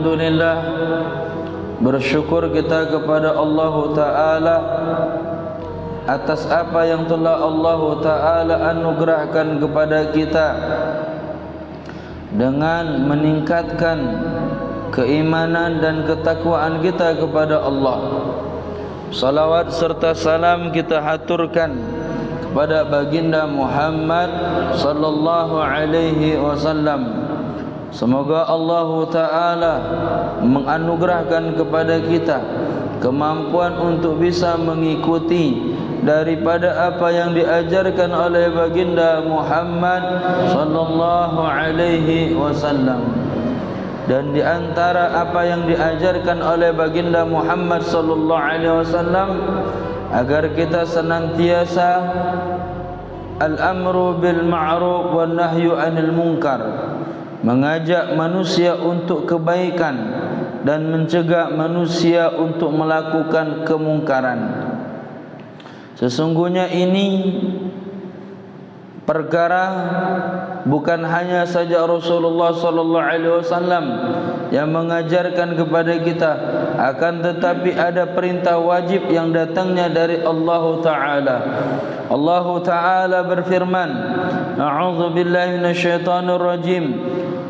Alhamdulillah, bersyukur kita kepada Allah Ta'ala atas apa yang telah Allah Ta'ala anugerahkan kepada kita dengan meningkatkan keimanan dan ketakwaan kita kepada Allah. Salawat serta salam kita haturkan kepada baginda Muhammad sallallahu alaihi wasallam. Semoga Allah Ta'ala menganugerahkan kepada kita kemampuan untuk bisa mengikuti daripada apa yang diajarkan oleh baginda Muhammad sallallahu alaihi wasallam. Dan di antara apa yang diajarkan oleh baginda Muhammad sallallahu alaihi wasallam, agar kita senantiasa al-amru bil ma'ruf wan nahyu 'anil munkar, mengajak manusia untuk kebaikan dan mencegah manusia untuk melakukan kemungkaran. Sesungguhnya ini perkara bukan hanya saja Rasulullah sallallahu alaihi wasallam yang mengajarkan kepada kita, akan tetapi ada perintah wajib yang datangnya dari Allah Ta'ala. Allah Ta'ala berfirman, A'udzu billahi minasyaitonir rajim.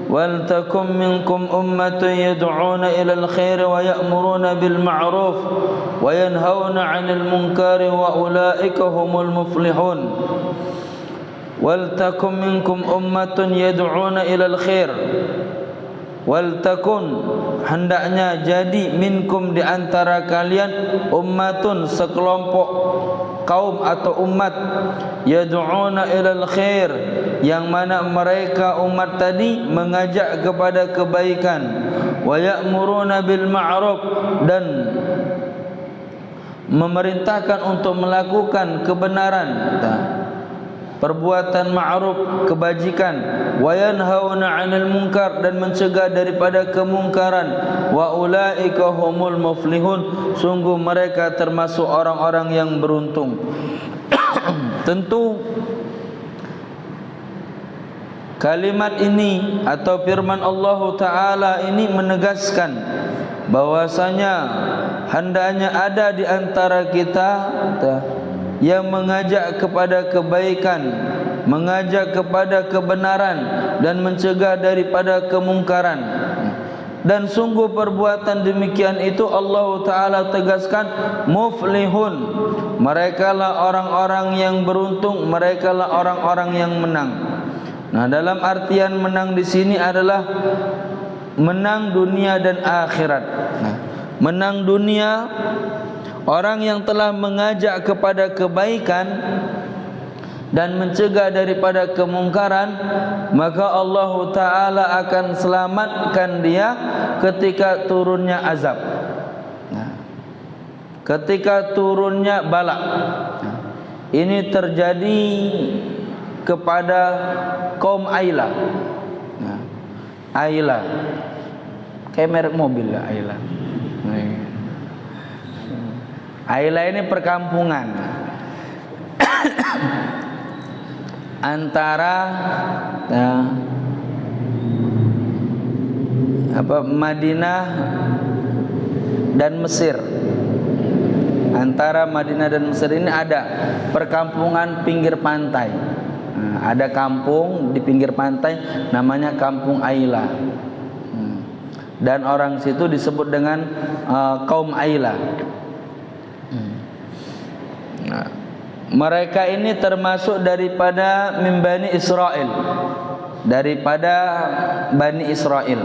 Wal takum minkum ummatun yad'una ilal khair wa ya'muruna bil ma'ruf wa yanhauna 'anil munkari wa ulaika humul muflihun. Wal takum minkum ummatun yad'una ilal khair. Wal takun, hendaknya jadi, minkum di antara kalian, ummatun, sekelompok kaum atau umat, yad'una ilal khair, yang mana mereka umat tadi mengajak kepada kebaikan, wa ya'muruna bil ma'ruf, dan memerintahkan untuk melakukan kebenaran, perbuatan ma'ruf, kebajikan, wa yanhauna 'anil munkar, dan mencegah daripada kemungkaran, wa ulaika humul muflihun, sungguh mereka termasuk orang-orang yang beruntung. Tentu kalimat ini atau firman Allah Ta'ala ini menegaskan bahwasanya hendaknya ada di antara kita yang mengajak kepada kebaikan, mengajak kepada kebenaran, dan mencegah daripada kemungkaran. Dan sungguh perbuatan demikian itu Allah Ta'ala tegaskan muflihun, merekalah orang-orang yang beruntung, merekalah orang-orang yang menang. Nah, dalam artian menang di sini adalah menang dunia dan akhirat. Nah, menang dunia, orang yang telah mengajak kepada kebaikan dan mencegah daripada kemungkaran, maka Allah Ta'ala akan selamatkan dia ketika turunnya azab, ketika turunnya bala. Ini terjadi kepada kaum Ailah. Ailah kayak merek mobil lah, Ailah. Ailah ini perkampungan antara Madinah dan Mesir. Antara Madinah dan Mesir ini ada perkampungan pinggir pantai. Ada kampung di pinggir pantai namanya Kampung Ailah. Dan orang situ disebut dengan kaum Ailah. Nah, mereka ini termasuk daripada min Bani Israel, daripada Bani Israel.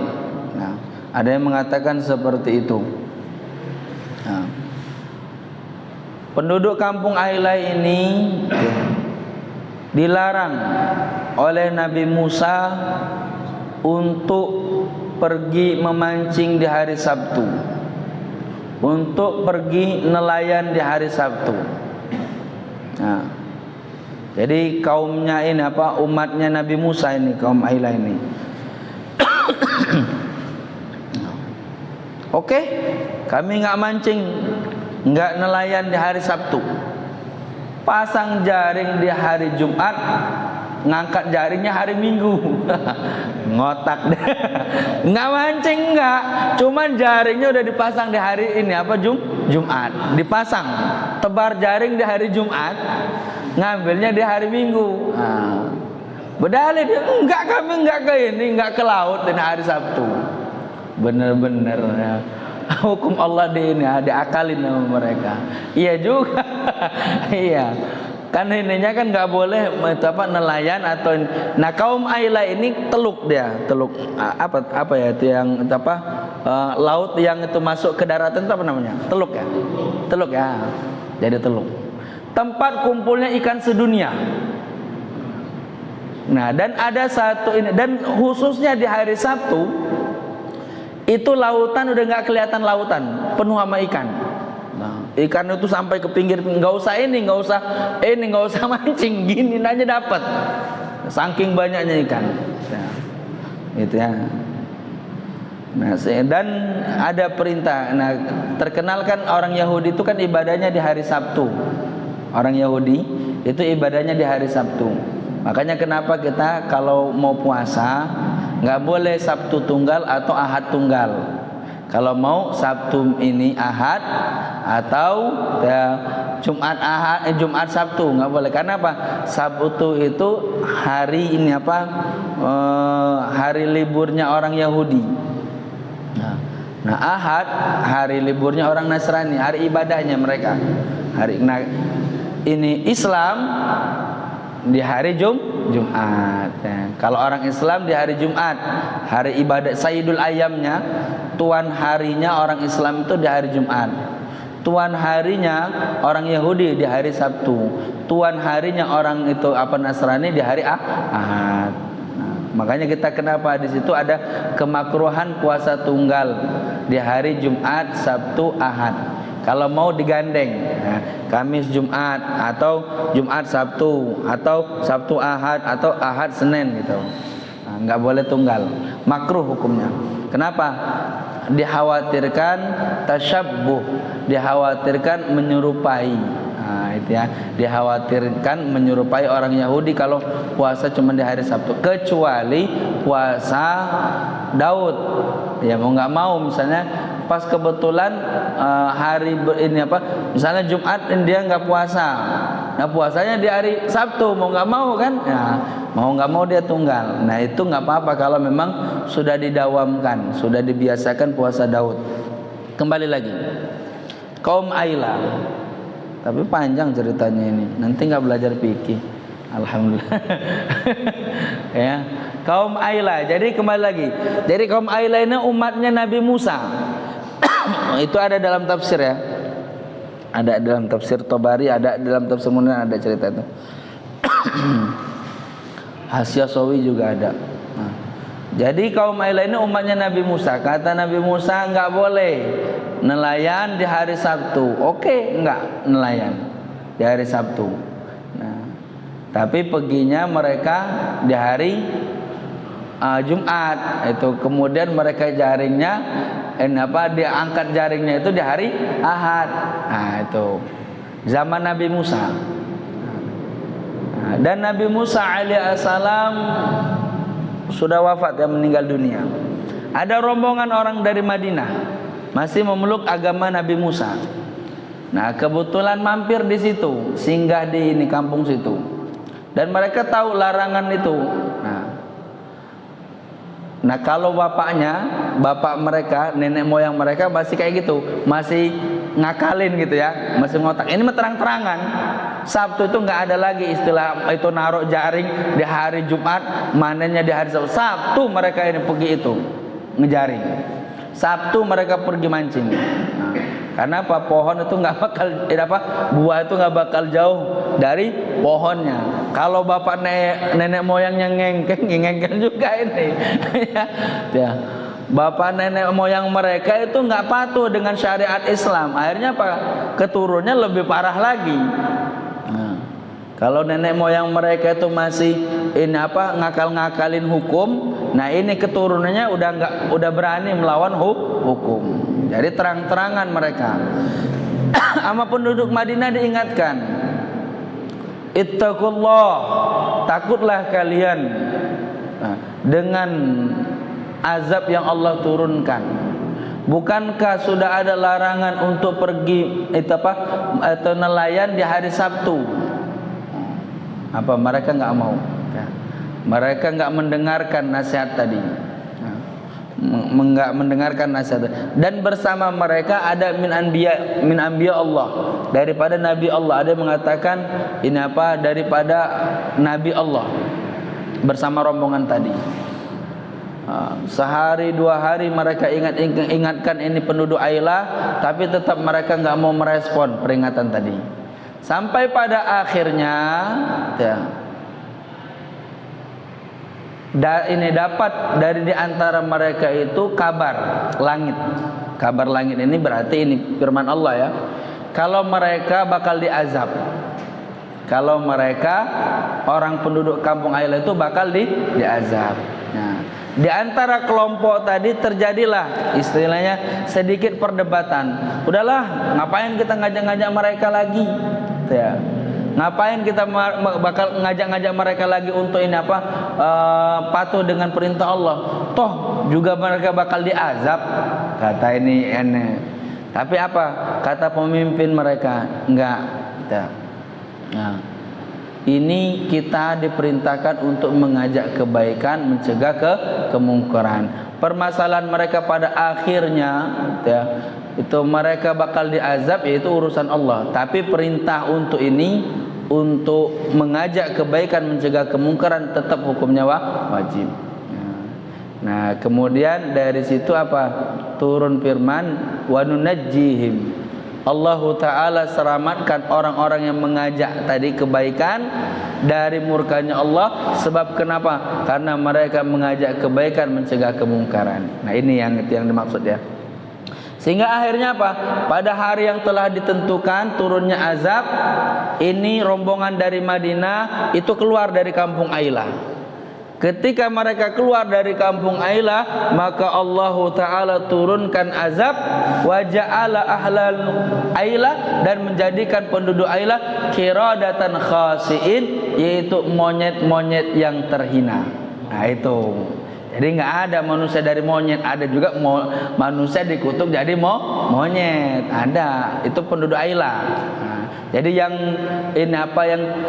Nah, ada yang mengatakan seperti itu. Nah, penduduk kampung Ailah ini dilarang oleh Nabi Musa untuk pergi memancing di hari Sabtu, untuk pergi nelayan di hari Sabtu. Nah, jadi kaumnya ini umatnya Nabi Musa ini, kaum Ailah ini. Oke, kami nggak mancing, nggak nelayan di hari Sabtu. Pasang jaring di hari Jumat, ngangkat jaringnya hari Minggu. Ngotak deh. Nggak mancing nggak, cuman jaringnya udah dipasang di hari ini apa Jumat, dipasang tebar jaring di hari Jumat, ngambilnya di hari Minggu. Berdalih dia, enggak, kami enggak ke ini, enggak ke laut di hari Sabtu. Bener-bener ya. Hukum Allah di ini diakalin sama mereka. Iya juga. Iya. Kan ininya kan nggak boleh apa nelayan atau nah kaum Aila ini teluk apa ya itu yang apa laut yang itu masuk ke daratan itu apa namanya? Teluk ya. Jadi teluk. Tempat kumpulnya ikan sedunia. Nah, dan ada satu ini, dan khususnya di hari Sabtu itu lautan udah nggak kelihatan lautan, penuh sama ikan. Nah, ikan itu sampai ke pinggir, nggak usah mancing, gini aja dapat. Saking banyaknya ikan. Nah, itu ya. Nah, dan ada perintah. Nah, terkenal kan orang Yahudi itu kan ibadahnya di hari Sabtu. Orang Yahudi itu ibadahnya di hari Sabtu. Makanya kenapa kita kalau mau puasa nggak boleh Sabtu tunggal atau Ahad tunggal. Kalau mau Sabtu ini Ahad atau ya, Jumat Sabtu nggak boleh. Karena apa? Sabtu itu hari ini apa? Hari liburnya orang Yahudi. Nah, Ahad hari liburnya orang Nasrani, hari ibadahnya mereka. Ini Islam di hari Jumat. Ya. Kalau orang Islam di hari Jumat, hari ibadat Sayyidul Ayyamnya, tuan harinya orang Islam itu di hari Jumat. Tuan harinya orang Yahudi di hari Sabtu. Tuan harinya orang itu apa Nasrani di hari Ahad. Nah, makanya kita kenapa di situ ada kemakruhan puasa tunggal di hari Jumat, Sabtu, Ahad. Kalau mau digandeng, Kamis Jumat atau Jumat Sabtu atau Sabtu Ahad atau Ahad Senin gitu. Nah, nggak boleh tunggal, makruh hukumnya. Kenapa? Dikhawatirkan tasyabbuh, dikhawatirkan menyerupai. Nah, itu ya, dikhawatirkan menyerupai orang Yahudi kalau puasa cuma di hari Sabtu, kecuali puasa Daud. Ya mau nggak mau, misalnya pas kebetulan hari ini apa, misalnya Jumat dia nggak puasa, nah puasanya di hari Sabtu, mau nggak mau kan, nah, mau nggak mau dia tunggal. Nah itu nggak apa-apa kalau memang sudah didawamkan, sudah dibiasakan puasa Daud. Kembali lagi kaum Aila, tapi panjang ceritanya ini, nanti nggak belajar fikih. Alhamdulillah. Ya, kaum Aila. Jadi kembali lagi. Jadi kaum Aila ini umatnya Nabi Musa. Itu ada dalam tafsir ya. Ada dalam tafsir Tabari, ada dalam tafsir Munir, ada cerita itu. Hasyasawi juga ada. Nah, jadi kaum Aila ini umatnya Nabi Musa. Kata Nabi Musa nggak boleh nelayan di hari Sabtu. Oke, nggak nelayan di hari Sabtu. Tapi perginya mereka di hari Jumat itu, kemudian mereka jaringnya diangkat jaringnya itu di hari Ahad. Nah itu zaman Nabi Musa. Dan Nabi Musa alaihissalam sudah wafat, ya, meninggal dunia. Ada rombongan orang dari Madinah masih memeluk agama Nabi Musa. Nah kebetulan mampir di situ, singgah di ini kampung situ. Dan mereka tahu larangan itu. Nah kalau bapak mereka, nenek moyang mereka masih kayak gitu, masih ngakalin gitu ya, masih ngotak. Ini mah terang-terangan. Sabtu itu nggak ada lagi istilah itu naruh jaring di hari Jumat, manennya di hari Sabtu. Sabtu mereka ini pergi itu ngejaring. Sabtu mereka pergi mancing. Karena apa? Pohon itu nggak bakal buah itu nggak bakal jauh dari pohonnya. Kalau bapak nenek moyangnya ngengkel juga ini. Ya. Bapak nenek moyang mereka itu nggak patuh dengan syariat Islam. Akhirnya apa? Keturunnya lebih parah lagi. Nah, kalau nenek moyang mereka itu masih ngakal-ngakalin hukum, nah ini keturunannya udah berani melawan hukum. Jadi terang-terangan mereka. Sama penduduk Madinah diingatkan, Ittaqullah, takutlah kalian dengan azab yang Allah turunkan. Bukankah sudah ada larangan untuk pergi atau nelayan di hari Sabtu? Apa mereka enggak mau? Mereka enggak mendengarkan nasihat tadi. Enggak mendengarkan nasihat. Dan bersama mereka ada min anbiya Allah, daripada nabi Allah. Ada yang mengatakan ini daripada nabi Allah bersama rombongan tadi. Sehari dua hari mereka ingatkan ini penduduk Ailah, tapi tetap mereka enggak mau merespon peringatan tadi. Sampai pada akhirnya ini dapat dari di antara mereka itu kabar langit. Kabar langit ini berarti ini firman Allah ya. Kalau mereka bakal diazab. Kalau mereka orang penduduk kampung Ailah itu bakal diazab. Nah, di antara kelompok tadi terjadilah istilahnya sedikit perdebatan. Udahlah, ngapain kita ngajak-ngajak mereka lagi? Ya. Ngapain kita bakal ngajak-ngajak mereka lagi untuk ini patuh dengan perintah Allah? Toh juga mereka bakal diazab, kata ini. Tapi apa kata pemimpin mereka? Enggak. Nah, ini kita diperintahkan untuk mengajak kebaikan, mencegah kemungkaran. Permasalahan mereka pada akhirnya itu mereka bakal diazab, yaitu urusan Allah. Tapi perintah untuk ini, untuk mengajak kebaikan, mencegah kemungkaran, tetap hukumnya wajib. Nah, kemudian dari situ turun firman wa nunajjihim. Allah Ta'ala selamatkan orang-orang yang mengajak tadi kebaikan dari murkanya Allah. Sebab kenapa? Karena mereka mengajak kebaikan, mencegah kemungkaran. Nah, ini yang dimaksud ya. Sehingga akhirnya pada hari yang telah ditentukan turunnya azab, ini rombongan dari Madinah itu keluar dari kampung Ailah. Ketika mereka keluar dari kampung Ailah, maka Allah Ta'ala turunkan azab wa ja'ala ahlal Ailah, dan menjadikan penduduk Ailah qiradatan khasiin, yaitu monyet-monyet yang terhina. Nah itu. Jadi enggak ada manusia dari monyet, ada juga manusia dikutuk jadi monyet. Ada. Itu penduduk Ailah. Nah, jadi yang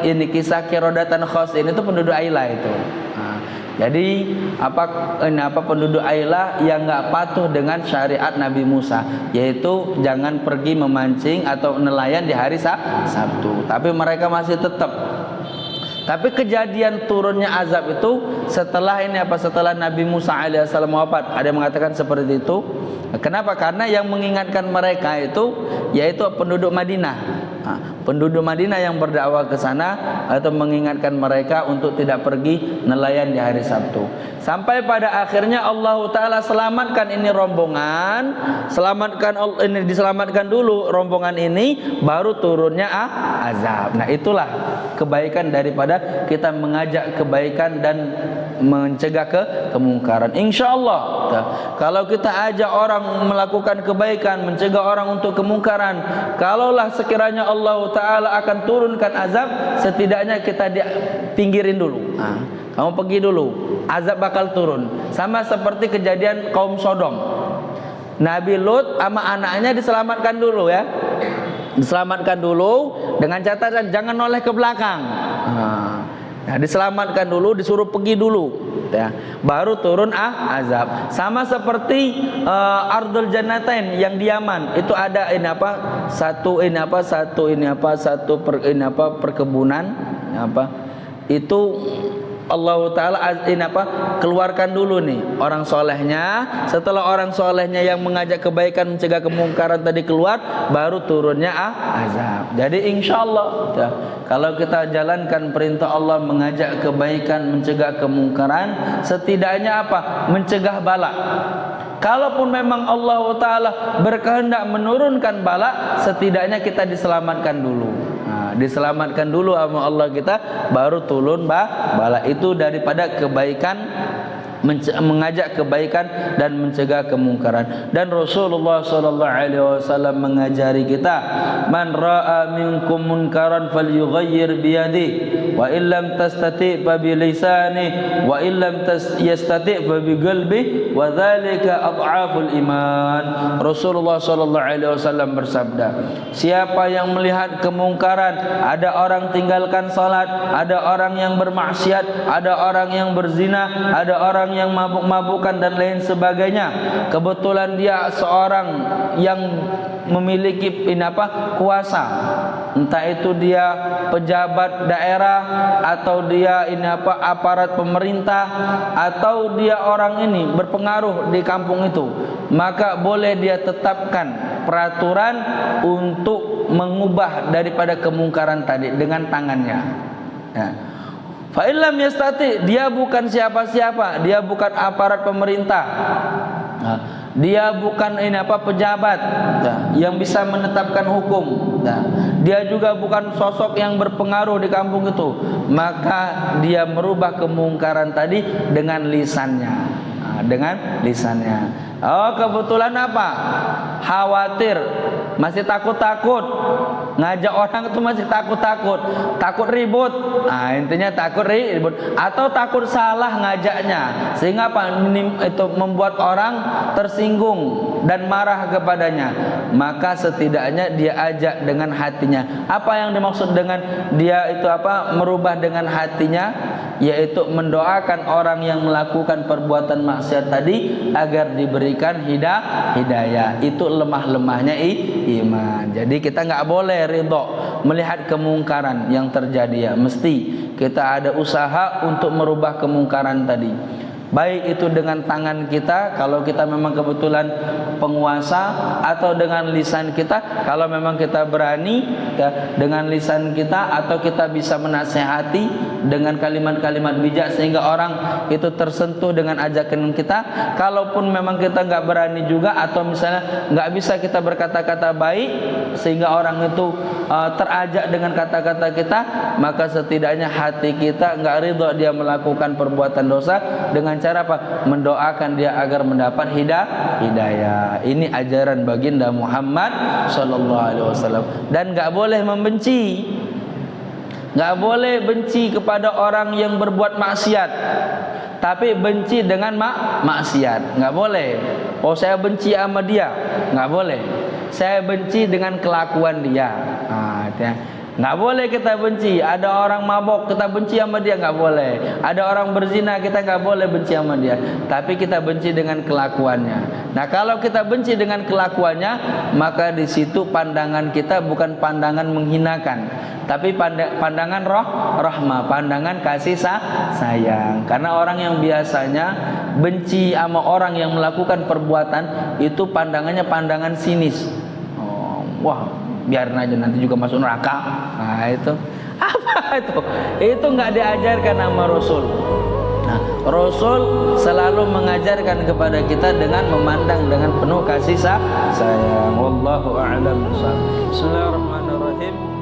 ini kisah qiradatan khasiin itu penduduk Ailah itu. Jadi penduduk Ailah yang enggak patuh dengan syariat Nabi Musa, yaitu jangan pergi memancing atau nelayan di hari Sabtu. Tapi mereka masih tetap. Tapi kejadian turunnya azab itu setelah setelah Nabi Musa alaihissalam wafat. Ada yang mengatakan seperti itu. Kenapa? Karena yang mengingatkan mereka itu yaitu penduduk Madinah. Penduduk Madinah yang berdakwah ke sana atau mengingatkan mereka untuk tidak pergi nelayan di hari Sabtu. Sampai pada akhirnya Allah Ta'ala selamatkan ini rombongan, diselamatkan dulu rombongan ini, baru turunnya azab. Nah, itulah kebaikan daripada kita mengajak kebaikan dan mencegah kemungkaran. Insyaallah kalau kita ajak orang melakukan kebaikan, mencegah orang untuk kemungkaran, kalaulah sekiranya Allah Ta'ala akan turunkan azab, setidaknya kita pinggirin dulu. Kamu pergi dulu, azab bakal turun. Sama seperti kejadian kaum Sodom. Nabi Lut sama anaknya diselamatkan dulu ya. Diselamatkan dulu dengan catatan jangan noleh ke belakang. Nah, diselamatkan dulu, disuruh pergi dulu ya. Baru turun azab. Sama seperti Ardul Jannatain yang di Yaman, itu ada satu perkebunan itu Allah Ta'ala keluarkan dulu nih orang solehnya. Setelah orang solehnya yang mengajak kebaikan, mencegah kemungkaran tadi keluar, baru turunnya azab. Jadi insya Allah kalau kita jalankan perintah Allah, mengajak kebaikan, mencegah kemungkaran, setidaknya mencegah bala. Kalaupun memang Allah Ta'ala berkehendak menurunkan bala, setidaknya kita diselamatkan dulu. Diselamatkan dulu sama Allah kita, baru turun bala. Itu daripada kebaikan mengajak kebaikan dan mencegah kemungkaran. Dan Rasulullah sallallahu alaihi wasallam mengajari kita, man ra'a minkum munkaran falyughayyir bi yadihi wa illam tastati' fa bi lisanihi wa illam yastati' fa bi qalbihi wa dzalika adhaful iman. Rasulullah sallallahu alaihi wasallam bersabda, siapa yang melihat kemungkaran, ada orang tinggalkan salat, ada orang yang bermaksiat, ada orang yang berzina, ada orang yang mabuk-mabukan dan lain sebagainya, kebetulan dia seorang yang memiliki kuasa, entah itu dia pejabat daerah atau dia aparat pemerintah atau dia orang ini berpengaruh di kampung itu, maka boleh dia tetapkan peraturan untuk mengubah daripada kemungkaran tadi dengan tangannya. Ya. Fa illam yastati, dia bukan siapa-siapa, dia bukan aparat pemerintah, dia bukan pejabat yang bisa menetapkan hukum, dia juga bukan sosok yang berpengaruh di kampung itu, maka dia merubah kemungkaran tadi dengan lisannya, dengan lisannya. Oh, kebetulan khawatir, masih takut-takut, ngajak orang itu masih takut-takut, takut ribut. Nah, intinya takut ribut atau takut salah ngajaknya, sehingga itu membuat orang tersinggung dan marah kepadanya. Maka setidaknya dia ajak dengan hatinya. Apa yang dimaksud dengan dia itu merubah dengan hatinya? Yaitu mendoakan orang yang melakukan perbuatan maksiat tadi agar diberikan hidayah. Itu lemah-lemahnya iman. Jadi kita nggak boleh ridho melihat kemungkaran yang terjadi, ya mesti kita ada usaha untuk merubah kemungkaran tadi. Baik itu dengan tangan kita kalau kita memang kebetulan penguasa, atau dengan lisan kita kalau memang kita berani, dengan lisan kita, atau kita bisa menasehati dengan kalimat-kalimat bijak sehingga orang itu tersentuh dengan ajakan kita. Kalaupun memang kita nggak berani juga, atau misalnya nggak bisa kita berkata-kata baik sehingga orang itu terajak dengan kata-kata kita, maka setidaknya hati kita nggak ridho dia melakukan perbuatan dosa dengan cara mendoakan dia agar mendapat hidayah. Ini ajaran baginda Muhammad sallallahu alaihi wasallam. Dan nggak boleh membenci, nggak boleh benci kepada orang yang berbuat maksiat, tapi benci dengan maksiat nggak boleh. Oh, saya benci sama dia, nggak boleh. Saya benci dengan kelakuan dia. Nggak boleh kita benci. Ada orang mabok kita benci sama dia, nggak boleh. Ada orang berzina kita nggak boleh benci sama dia, tapi kita benci dengan kelakuannya. Nah, kalau kita benci dengan kelakuannya, maka di situ pandangan kita bukan pandangan menghinakan, tapi pandangan rahmah, pandangan kasih sayang. Karena orang yang biasanya benci sama orang yang melakukan perbuatan itu pandangannya pandangan sinis. Wah, biarin aja nanti juga masuk neraka. Nah, itu apa itu? Itu nggak diajarkan sama Rasul. Nah, Rasul selalu mengajarkan kepada kita dengan memandang dengan penuh kasih sayang. Wallahu a'lam bishawab. Bismillahirrahmanirrahim.